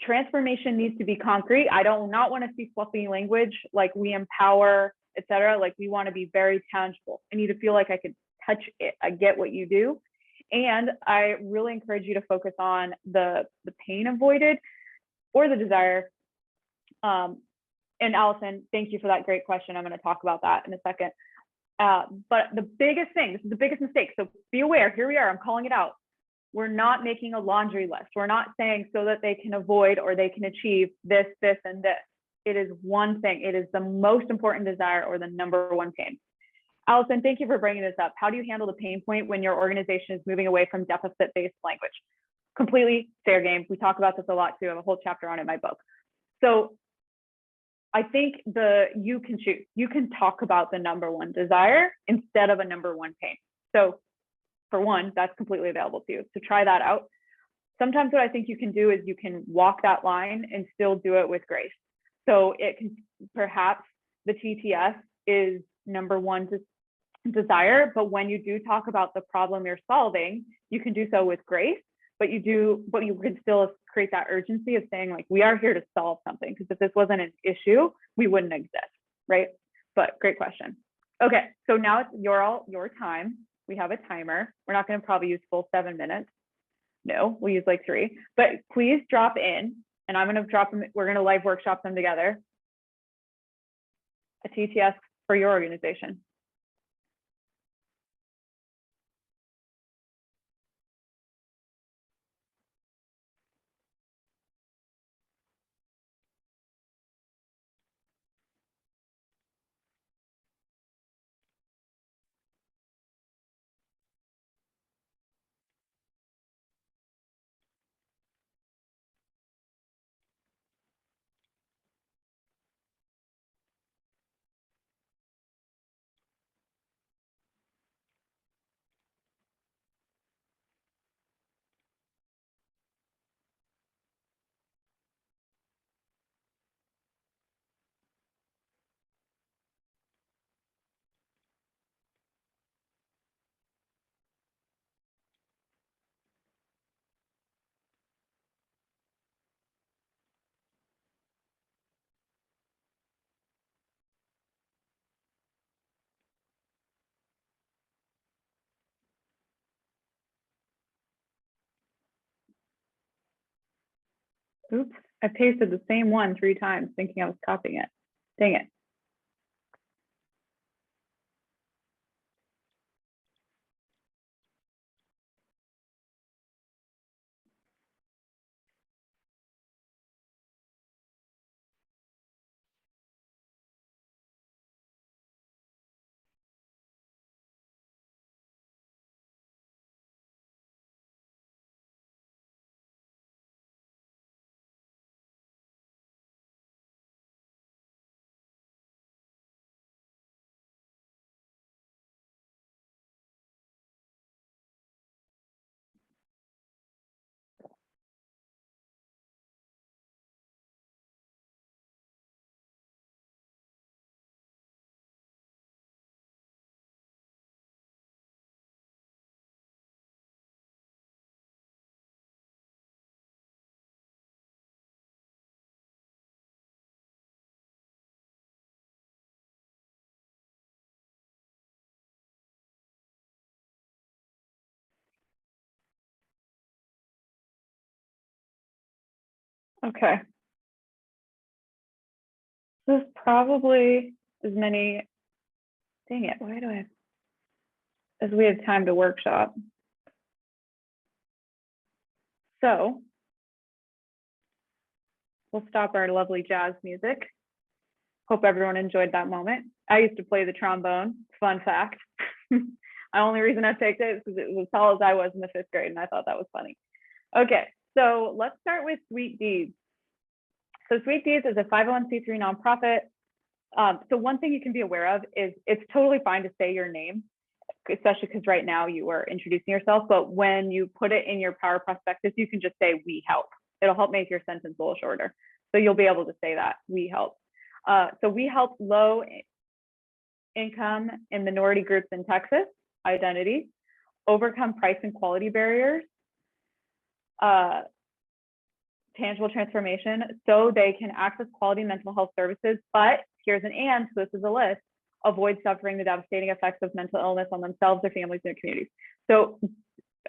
Transformation needs to be concrete. I do not want to see fluffy language like we empower, etc. Like we want to be very tangible. I need to feel like I could touch it. I get what you do. And I really encourage you to focus on the pain avoided or the desire. And Allison, thank you for that great question. I'm going to talk about that in a second. But the biggest thing, this is the biggest mistake. So be aware, here we are, I'm calling it out. We're not making a laundry list. We're not saying so that they can avoid or they can achieve this, this, and this. It is one thing. It is the most important desire or the number one pain. Allison, thank you for bringing this up. How do you handle the pain point when your organization is moving away from deficit-based language? Completely fair game. We talk about this a lot too. I have a whole chapter on it in my book. So I think you can choose. You can talk about the number one desire instead of a number one pain. So for one, that's completely available to you. So try that out. Sometimes what I think you can do is you can walk that line and still do it with grace. So it can, perhaps the TTS is number one desire, but when you do talk about the problem you're solving, you can do so with grace, but you can still create that urgency of saying like, we are here to solve something, because if this wasn't an issue, we wouldn't exist, right? But great question. Okay, so now it's your time. We have a timer. We're not going to probably use full 7 minutes. No, we'll use like 3, but please drop in and I'm going to drop them. We're going to live workshop them together. a TTS for your organization. Oops, I pasted the same one 3 times thinking I was copying it. Dang it. Okay. There's probably as many, dang it, why do I, as we have time to workshop. So we'll stop our lovely jazz music. Hope everyone enjoyed that moment. I used to play the trombone, fun fact. The only reason I picked it is because it was as tall as I was in the 5th grade and I thought that was funny. Okay, so let's start with Sweet Deeds. So Sweet Deeds is a 501c3 nonprofit. So one thing you can be aware of is it's totally fine to say your name, especially because right now you are introducing yourself, but when you put it in your Power Prospectus, you can just say, we help. It'll help make your sentence a little shorter. So you'll be able to say that, we help. So we help low income and minority groups in Texas, identity, overcome price and quality barriers, tangible transformation, so they can access quality mental health services. But here's an and, so this is a list, avoid suffering the devastating effects of mental illness on themselves, their families, and their communities. So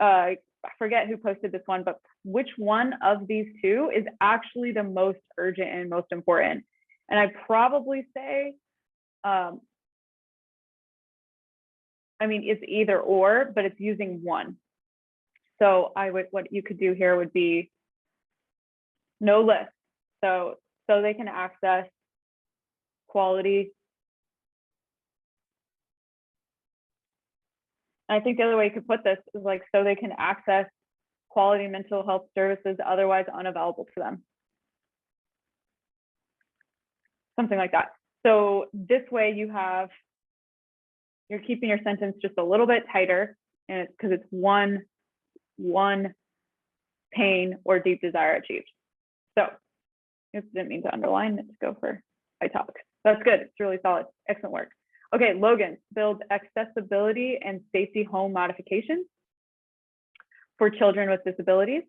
I forget who posted this one, but which one of these 2 is actually the most urgent and most important? And I'd probably say, I mean, it's either or, but it's using one. So what you could do here would be no list. So they can access quality. I think the other way you could put this is like, so they can access quality mental health services otherwise unavailable to them. Something like that. So this way you're keeping your sentence just a little bit tighter, and because it's one pain or deep desire achieved. So it didn't mean to underline, let's go for italics. That's good, it's really solid, excellent work. Okay, Logan, build accessibility and safety home modifications for children with disabilities.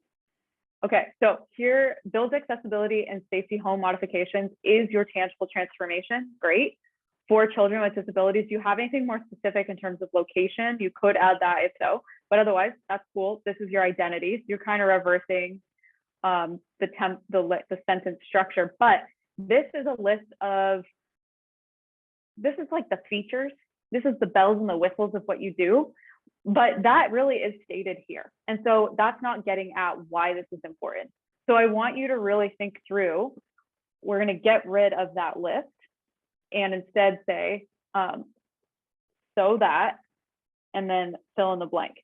Okay, so here, build accessibility and safety home modifications is your tangible transformation, great. For children with disabilities, do you have anything more specific in terms of location? You could add that if so, but otherwise, that's cool. This is your identity. You're kind of reversing the sentence structure, but this is a list of this is like the features. This is the bells and the whistles of what you do, but that really is stated here. And so that's not getting at why this is important. So I want you to really think through, we're going to get rid of that list and instead say, so that, and then fill in the blank.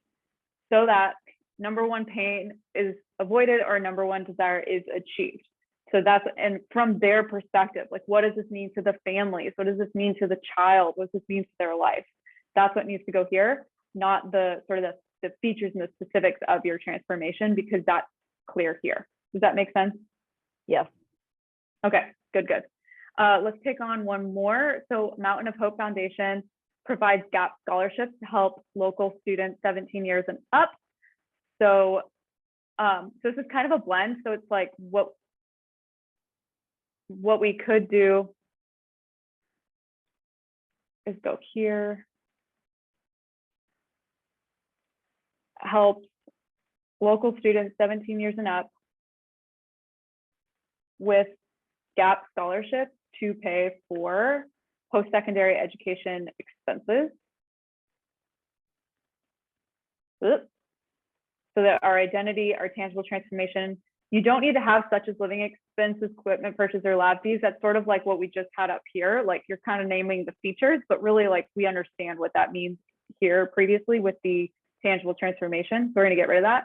So that number one pain is avoided or number one desire is achieved. So that's, and from their perspective, like, what does this mean to the families? What does this mean to the child? What does this mean to their life? That's what needs to go here, not the sort of the features and the specifics of your transformation, because that's clear here. Does that make sense? Yes. Okay, good, good. Let's take on one more. So Mountain of Hope Foundation provides GAP scholarships to help local students 17 years and up. So, so this is kind of a blend. So it's like what we could do is go here, helps local students 17 years and up with GAP scholarships to pay for post-secondary education expenses. So that our identity, our tangible transformation, you don't need to have such as living expenses, equipment purchase, or lab fees. That's sort of like what we just had up here. Like, you're kind of naming the features, but really, like, we understand what that means here previously with the tangible transformation. So we're going to get rid of that.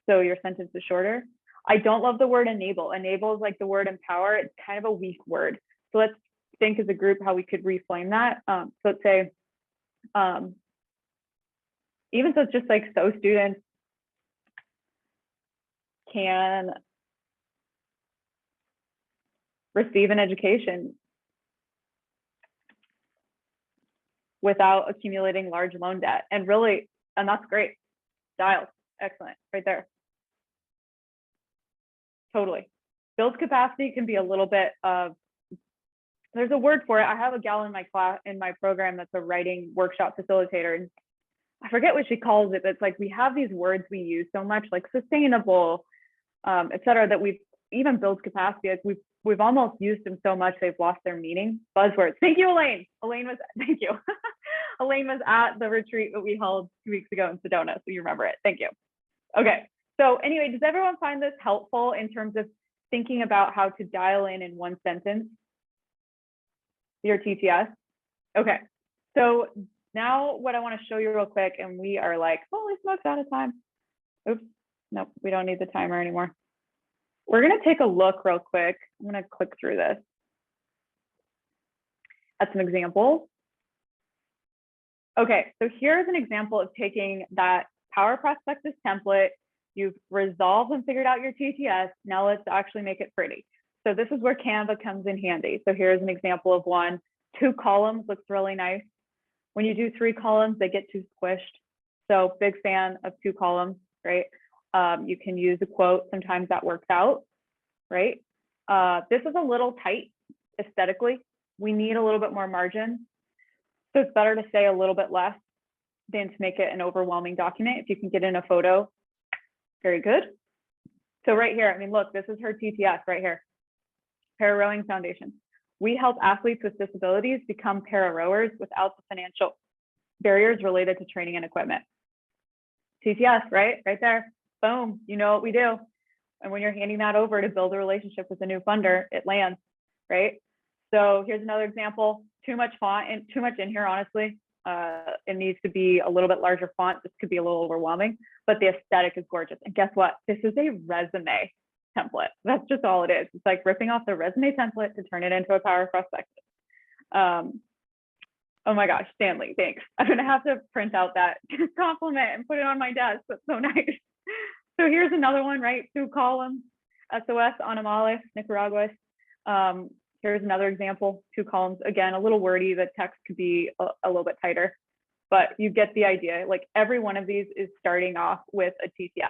So your sentence is shorter. I don't love the word enable. Enable is like the word empower. It's kind of a weak word. So let's think as a group how we could reframe that. So let's say, even so it's just like, so students can receive an education without accumulating large loan debt. And really, and that's great. Dials, excellent, right there. Totally. Build capacity can be a little bit of, there's a word for it. I have a gal in my class, in my program, that's a writing workshop facilitator. And I forget what she calls it, but it's like, we have these words we use so much, like sustainable, et cetera, that we've even built capacity. Like we've almost used them so much, they've lost their meaning. Buzzwords. Thank you, Elaine. Thank you. Elaine was at the retreat that we held 2 weeks ago in Sedona, so you remember it. Thank you. Okay. So anyway, does everyone find this helpful in terms of thinking about how to dial in one sentence your TTS? Okay. So now what I want to show you real quick, and we are like, holy smokes, out of time. Oops. Nope, we don't need the timer anymore. We're going to take a look real quick. I'm going to click through this at some examples. Okay, so here's an example of taking that Power Prospectus template. You've resolved and figured out your TTS. Now let's actually make it pretty. So this is where Canva comes in handy. So here's an example of one. 2 columns looks really nice. When you do 3 columns, they get too squished. So big fan of 2 columns, right? You can use a quote. Sometimes that works out, right? This is a little tight aesthetically. We need a little bit more margin. So it's better to say a little bit less than to make it an overwhelming document. If you can get in a photo, very good. So right here, I mean, look, this is her TTS right here. Para Rowing Foundation. We help athletes with disabilities become para rowers without the financial barriers related to training and equipment. TTS, right? Right there. Boom. You know what we do. And when you're handing that over to build a relationship with a new funder, it lands, right? So here's another example. Too much font and too much in here, honestly. It needs to be a little bit larger font. This could be a little overwhelming, but the aesthetic is gorgeous. And guess what? This is a resume template. That's just all it is. It's like ripping off the resume template to turn it into a Power Prospectus. Oh my gosh, Stanley, thanks. I'm gonna have to print out that compliment and put it on my desk. That's so nice. So here's another one, right? 2 columns, SOS, Animales, Nicaraguas. Here's another example, 2 columns. Again, a little wordy, the text could be a little bit tighter, but you get the idea. Like, every one of these is starting off with a TTS.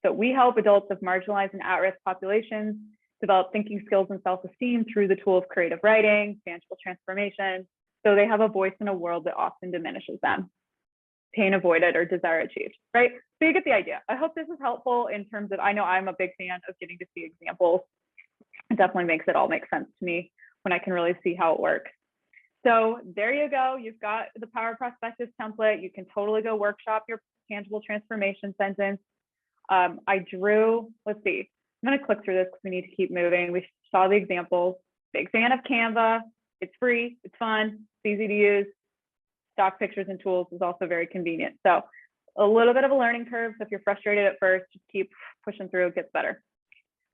So we help adults of marginalized and at-risk populations develop thinking skills and self-esteem through the tool of creative writing, tangible transformation, so they have a voice in a world that often diminishes them. Pain avoided or desire achieved, right? So you get the idea. I hope this is helpful in terms of, I know I'm a big fan of getting to see examples. It definitely makes it all make sense to me when I can really see how it works. So there you go. You've got the Power Prospectus template. You can totally go workshop your tangible transformation sentence. I drew, let's see, I'm going to click through this because we need to keep moving. We saw the examples. Big fan of Canva. It's free. It's fun. It's easy to use. Stock pictures and tools is also very convenient. So a little bit of a learning curve. So if you're frustrated at first, just keep pushing through. It gets better.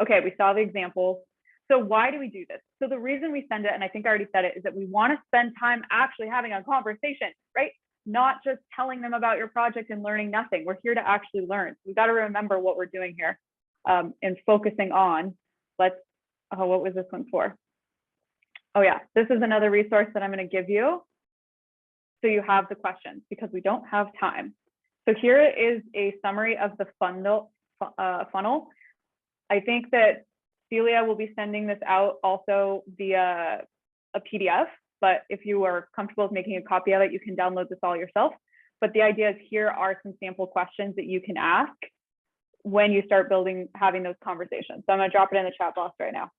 Okay, we saw the examples. So why do we do this? So the reason we send it, and I think I already said it, is that we want to spend time actually having a conversation, right? Not just telling them about your project and learning nothing. We're here to actually learn. We got to remember what we're doing here, and focusing on, what was this one for? Oh yeah, this is another resource that I'm going to give you. So you have the questions, because we don't have time. So here is a summary of the funnel. I think that Celia will be sending this out also via a PDF, but if you are comfortable with making a copy of it, you can download this all yourself. But the idea is, here are some sample questions that you can ask when you start having those conversations. So I'm going to drop it in the chat box right now.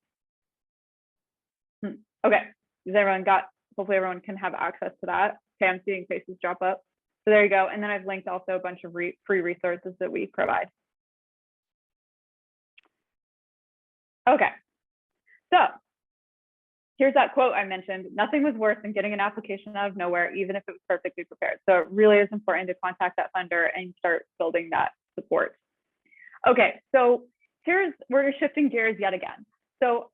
Okay, hopefully everyone can have access to that. Okay, I'm seeing faces drop up. So there you go. And then I've linked also a bunch of free resources that we provide. Okay, so here's that quote I mentioned. Nothing was worse than getting an application out of nowhere, even if it was perfectly prepared. So it really is important to contact that funder and start building that support. Okay, so we're shifting gears yet again. So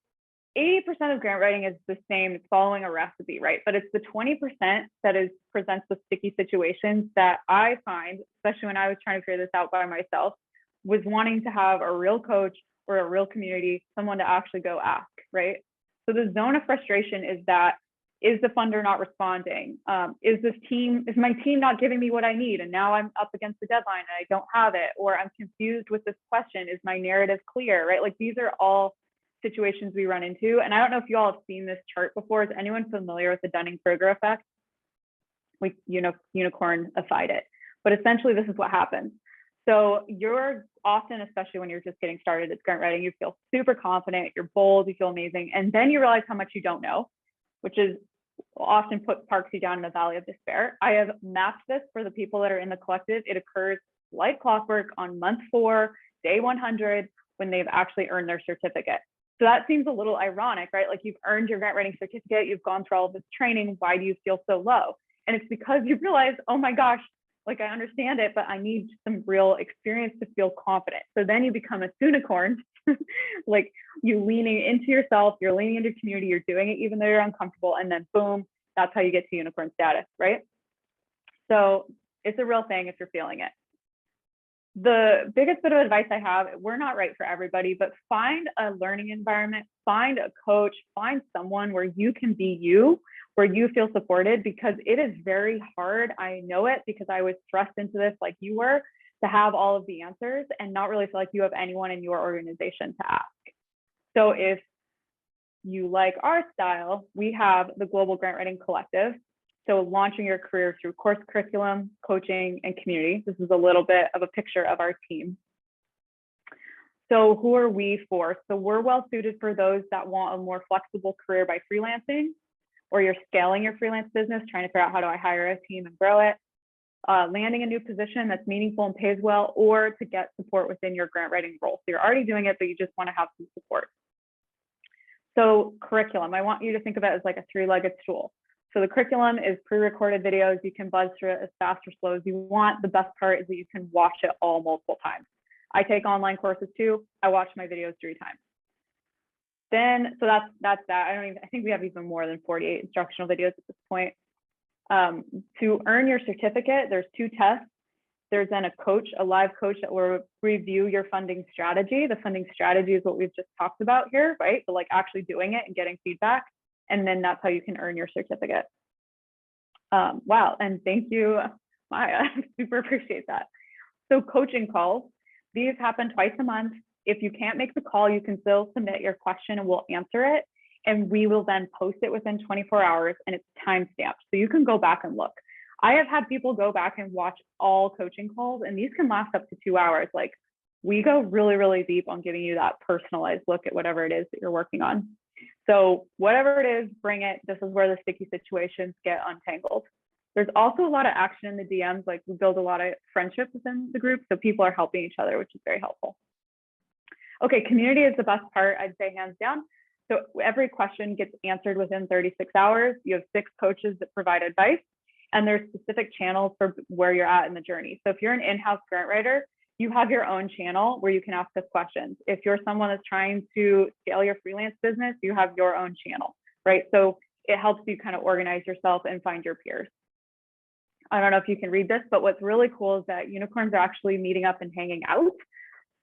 80% of grant writing is the same. It's following a recipe, right? But it's the 20% that presents with sticky situations that I find, especially when I was trying to figure this out by myself, was wanting to have a real coach or a real community, someone to actually go ask, right? So the zone of frustration is the funder not responding? Is my team not giving me what I need? And now I'm up against the deadline and I don't have it, or I'm confused with this question. Is my narrative clear, right? Like, these are all situations we run into. And I don't know if you all have seen this chart before. Is anyone familiar with the Dunning-Kruger effect? Unicorn-ified it. But essentially, this is what happens. So you're often, especially when you're just getting started at grant writing, you feel super confident, you're bold, you feel amazing. And then you realize how much you don't know, which is often parks you down in a valley of despair. I have mapped this for the people that are in the collective. It occurs like clockwork on month 4, day 100, when they've actually earned their certificate. So that seems a little ironic, right? Like, you've earned your grant writing certificate, you've gone through all of this training. Why do you feel so low? And it's because you realize, oh my gosh, like, I understand it, but I need some real experience to feel confident. So then you become a unicorn, like, you leaning into yourself, you're leaning into your community, you're doing it even though you're uncomfortable, and then boom, that's how you get to unicorn status, right? So it's a real thing if you're feeling it. The biggest bit of advice I have, we're not right for everybody, but find a learning environment, find a coach, find someone where you can be you, where you feel supported, because it is very hard. I know it because I was thrust into this like you were, to have all of the answers and not really feel like you have anyone in your organization to ask. So if you like our style, we have the Global Grant Writing Collective. So launching your career through course curriculum, coaching, and community. This is a little bit of a picture of our team. So who are we for? So we're well suited for those that want a more flexible career by freelancing, or you're scaling your freelance business, trying to figure out, how do I hire a team and grow it? Landing a new position that's meaningful and pays well, or to get support within your grant writing role. So you're already doing it, but you just want to have some support. So curriculum, I want you to think of it as like a 3-legged stool. So the curriculum is pre-recorded videos. You can buzz through it as fast or slow as you want. The best part is that you can watch it all multiple times. I take online courses too. I watch my videos 3 times. Then, so that's that. I think we have even more than 48 instructional videos at this point. To earn your certificate, there's 2 tests. There's then a live coach that will review your funding strategy. The funding strategy is what we've just talked about here, right? So like actually doing it and getting feedback. And then that's how you can earn your certificate. Wow, and thank you, Maya. Super appreciate that. So coaching calls, these happen twice a month. If you can't make the call, you can still submit your question and we'll answer it. And we will then post it within 24 hours and it's time-stamped. So you can go back and look. I have had people go back and watch all coaching calls, and these can last up to 2 hours. Like, we go really, really deep on giving you that personalized look at whatever it is that you're working on. So whatever it is, bring it. This is where the sticky situations get untangled. There's also a lot of action in the DMs. Like we build a lot of friendship within the group. So people are helping each other, which is very helpful. Okay, community is the best part, I'd say hands down. So every question gets answered within 36 hours. You have 6 coaches that provide advice, and there's specific channels for where you're at in the journey. So if you're an in-house grant writer, you have your own channel where you can ask us questions. If you're someone that's trying to scale your freelance business, you have your own channel, right? So it helps you kind of organize yourself and find your peers. I don't know if you can read this, but what's really cool is that unicorns are actually meeting up and hanging out.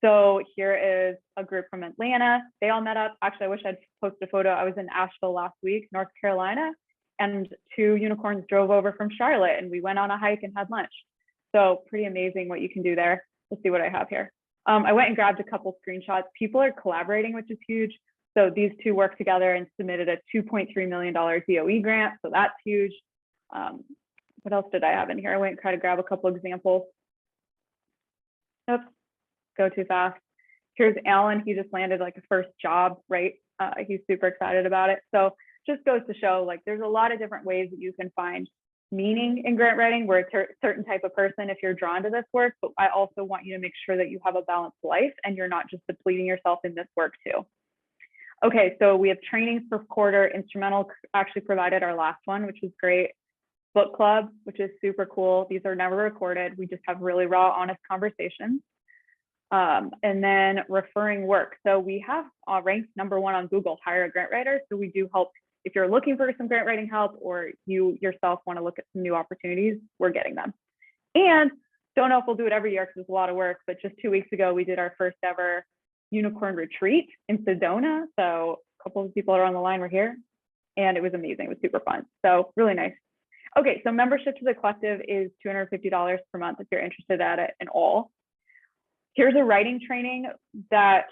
So here is a group from Atlanta. They all met up. Actually, I wish I'd posted a photo. I was in Asheville last week, North Carolina, and 2 unicorns drove over from Charlotte, and we went on a hike and had lunch. So pretty amazing what you can do there. Let's see what I have here. I went and grabbed a couple screenshots. People are collaborating, which is huge. So these 2 worked together and submitted a $2.3 million DOE grant. So that's huge. What else did I have in here? I went and tried to grab a couple examples. Oops. Go too fast. Here's Alan. He just landed like a first job, right? He's super excited about it. So just goes to show like there's a lot of different ways that you can find meaning in grant writing. We're a certain type of person if you're drawn to this work, but I also want you to make sure that you have a balanced life and you're not just depleting yourself in this work too. Okay, so we have trainings per quarter. Instrumentl actually provided our last one, which was great. Book club, which is super cool. These are never recorded. We just have really raw, honest conversations. And then referring work. So we have ranked #1 on Google, hire a grant writer. So we do help if you're looking for some grant writing help or you yourself want to look at some new opportunities, we're getting them. And don't know if we'll do it every year because it's a lot of work, but just 2 weeks ago, we did our first ever unicorn retreat in Sedona. So a couple of people are on the line, we're here, and it was amazing. It was super fun. So really nice. Okay, so membership to the collective is $250 per month if you're interested at it and all. Here's a writing training that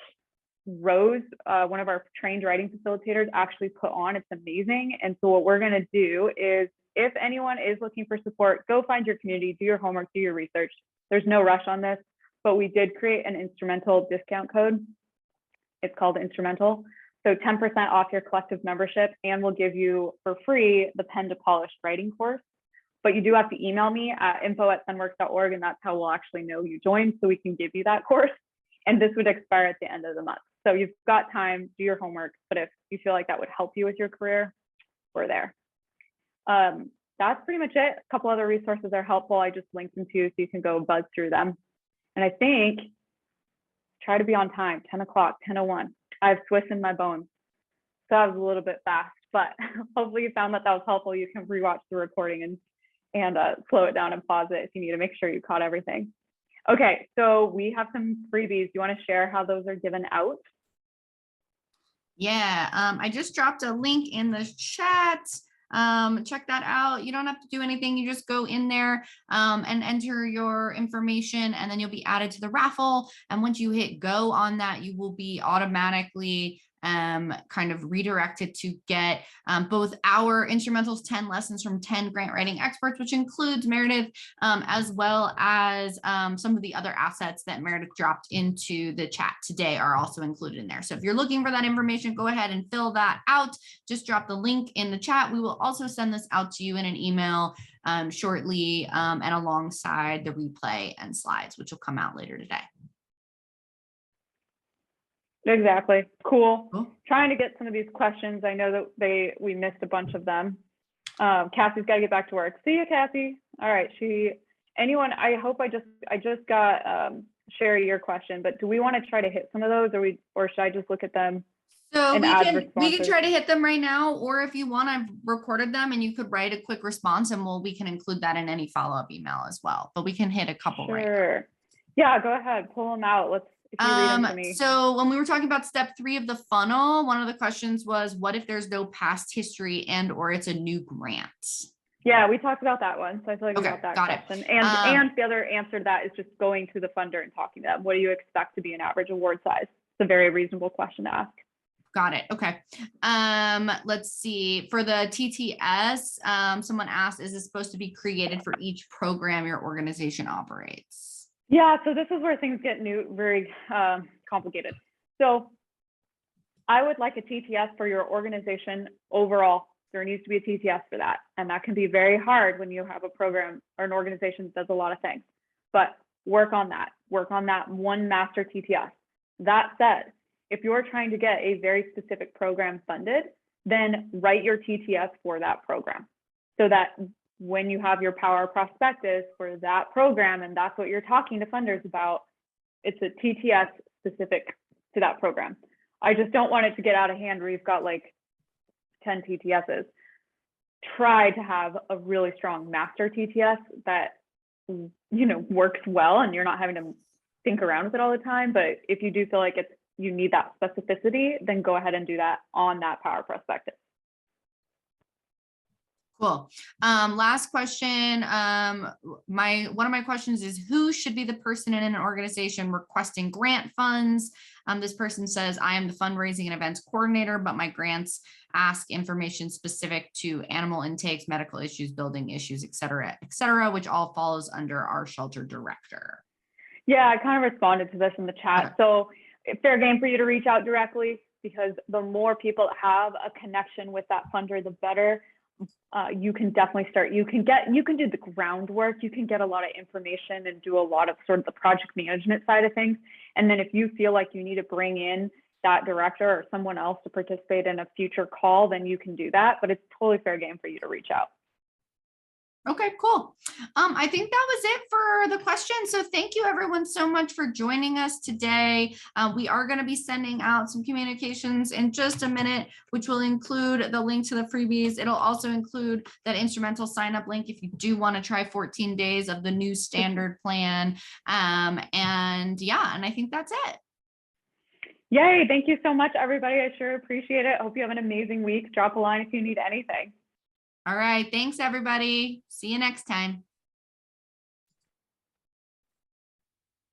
Rose, one of our trained writing facilitators, actually put on. It's amazing. And so what we're going to do is if anyone is looking for support, go find your community, do your homework, do your research. There's no rush on this, but we did create an Instrumentl discount code. It's called Instrumentl. So 10% off your collective membership, and we'll give you for free the Pen to Polish writing course. But you do have to email me at info@sunworks.org, and that's how we'll actually know you joined so we can give you that course. And this would expire at the end of the month. So you've got time, do your homework, but if you feel like that would help you with your career, we're there. That's pretty much it. A couple other resources are helpful. I just linked them to you so you can go buzz through them. And I think, try to be on time, 10 o'clock, 10:01. I have Swiss in my bones. So I was a little bit fast, but hopefully you found that that was helpful. You can rewatch the recording and slow it down and pause it if you need to make sure you caught everything. Okay, so we have some freebies. Do you want to share how those are given out? Yeah, I just dropped a link in the chat. Check that out. You don't have to do anything. You just go in there and enter your information, and then you'll be added to the raffle. And once you hit go on that, you will be automatically kind of redirected to get both our Instrumentl's 10 lessons from 10 grant writing experts, which includes Meredith, as well as some of the other assets that Meredith dropped into the chat today are also included in there. So if you're looking for that information, go ahead and fill that out. Just drop the link in the chat. We will also send this out to you in an email shortly and alongside the replay and slides, which will come out later today. Exactly. Cool. Trying to get some of these questions. I know that we missed a bunch of them. Cassie's got to get back to work. See you, Cassie. All right. Anyone, I hope I just got Sherry your question, but do we want to try to hit some of those, or should I just look at them? So we can try to hit them right now, or if you want, I've recorded them and you could write a quick response and we can include that in any follow-up email as well, but we can hit a couple right now. Yeah, go ahead, pull them out. If you read them to me. So when we were talking about step 3 of the funnel, one of the questions was, what if there's no past history or it's a new grant? Yeah, we talked about that one. So I feel like we got that question. And the other answer to that is just going to the funder and talking to them. What do you expect to be an average award size? It's a very reasonable question to ask. Got it. Okay. Let's see. For the TTS, someone asked, is this supposed to be created for each program your organization operates? Yeah, so this is where things get very complicated. So I would like a TTS for your organization overall. There needs to be a TTS for that. And that can be very hard when you have a program or an organization that does a lot of things. But work on that one master TTS. That said, if you're trying to get a very specific program funded, then write your TTS for that program, so that when you have your Power Prospectus for that program, and that's what you're talking to funders about, it's a TTS specific to that program. I just don't want it to get out of hand where you've got like 10 TTSs. Try to have a really strong master TTS that, you know, works well and you're not having to think around with it all the time. But if you do feel like you need that specificity, then go ahead and do that on that Power Prospectus. Cool. Last question. One of my questions is, who should be the person in an organization requesting grant funds? This person says, I am the fundraising and events coordinator, but my grants ask information specific to animal intakes, medical issues, building issues, et cetera, which all falls under our shelter director. Yeah, I kind of responded to this in the chat. Okay. So fair game for you to reach out directly, because the more people that have a connection with that funder, the better. You can definitely start. You can do the groundwork. You can get a lot of information and do a lot of sort of the project management side of things. And then if you feel like you need to bring in that director or someone else to participate in a future call, then you can do that. But it's totally fair game for you to reach out. Okay, cool. I think that was it for the questions. So thank you everyone so much for joining us today. We are going to be sending out some communications in just a minute, which will include the link to the freebies. It'll also include that Instrumentl sign up link if you do want to try 14 days of the new standard plan. And yeah, and I think that's it. Yay. Thank you so much, everybody. I sure appreciate it. I hope you have an amazing week. Drop a line if you need anything. All right. Thanks, everybody. See you next time.